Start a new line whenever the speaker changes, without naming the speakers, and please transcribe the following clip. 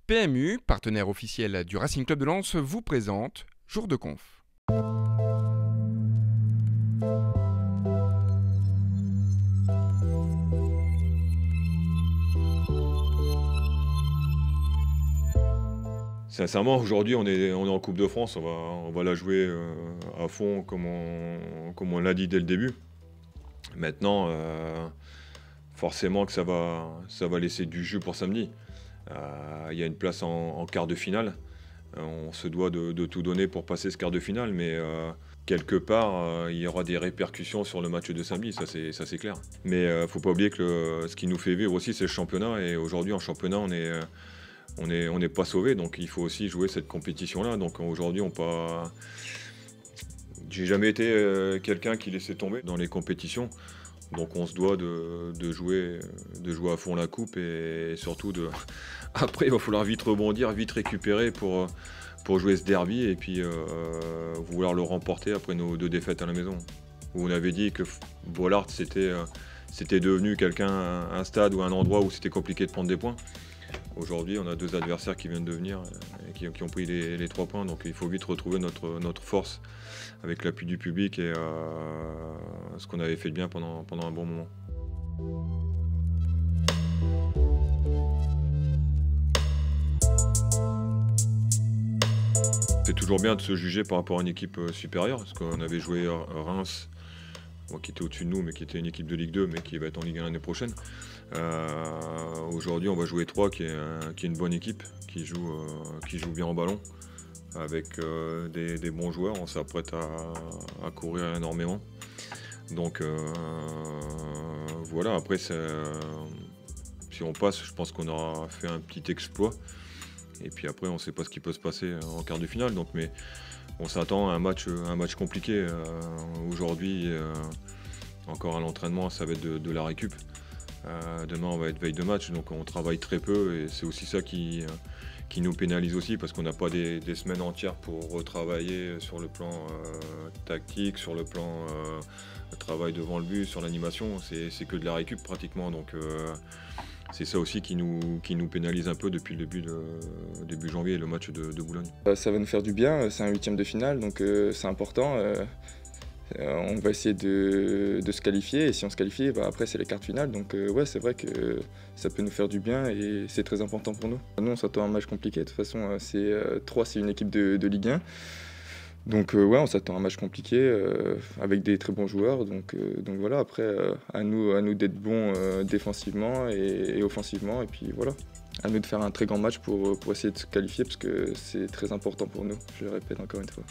PMU, partenaire officiel du Racing Club de Lens, vous présente Jour de Conf.
Sincèrement, aujourd'hui, on est en Coupe de France, on va la jouer à fond comme on l'a dit dès le début. Maintenant, forcément que ça va laisser du jus pour samedi. Il y a une place en quart de finale. On se doit de tout donner pour passer ce quart de finale, mais quelque part, il y aura des répercussions sur le match de samedi, ça c'est clair. Mais il ne faut pas oublier que ce qui nous fait vivre aussi, c'est le championnat. Et aujourd'hui, en championnat, on n'est pas sauvé, donc il faut aussi jouer cette compétition-là. Donc aujourd'hui, j'ai jamais été quelqu'un qui laissait tomber dans les compétitions. Donc on se doit de jouer à fond la coupe et surtout après il va falloir vite rebondir, vite récupérer pour jouer ce derby et puis vouloir le remporter après nos 2 défaites à la maison. Où on avait dit que Bollaert c'était devenu un stade ou un endroit où c'était compliqué de prendre des points. Aujourd'hui, on a 2 adversaires qui viennent de venir et qui ont pris les 3 points. Donc il faut vite retrouver notre force avec l'appui du public et ce qu'on avait fait de bien pendant un bon moment. C'est toujours bien de se juger par rapport à une équipe supérieure, parce qu'on avait joué Reims, qui était au-dessus de nous, mais qui était une équipe de Ligue 2, mais qui va être en Ligue 1 l'année prochaine. Aujourd'hui, on va jouer Troyes, qui est une bonne équipe, qui joue bien en ballon, avec des bons joueurs. On s'apprête à courir énormément. Donc voilà, après, si on passe, je pense qu'on aura fait un petit exploit. Et puis après, on ne sait pas ce qui peut se passer en quart de finale. Donc, mais on s'attend à un match compliqué. Aujourd'hui, encore à l'entraînement, ça va être de la récup. Demain, on va être veille de match, donc on travaille très peu. Et c'est aussi ça qui nous pénalise aussi, parce qu'on n'a pas des semaines entières pour retravailler sur le plan tactique, sur le plan travail devant le but, sur l'animation. C'est que de la récup pratiquement. Donc c'est ça aussi qui nous pénalise un peu depuis le début janvier, le match de Boulogne.
Ça va nous faire du bien, c'est un 8e de finale, donc c'est important. On va essayer de se qualifier, et si on se qualifie, après c'est les quarts de finale. Donc ouais, c'est vrai que ça peut nous faire du bien et c'est très important pour nous. Nous, on s'attend à un match compliqué, de toute façon, Troyes, c'est une équipe de Ligue 1. Donc ouais, on s'attend à un match compliqué avec des très bons joueurs. Donc voilà, après à nous d'être bons défensivement et offensivement. Et puis voilà, à nous de faire un très grand match pour essayer de se qualifier, parce que c'est très important pour nous, je le répète encore une fois.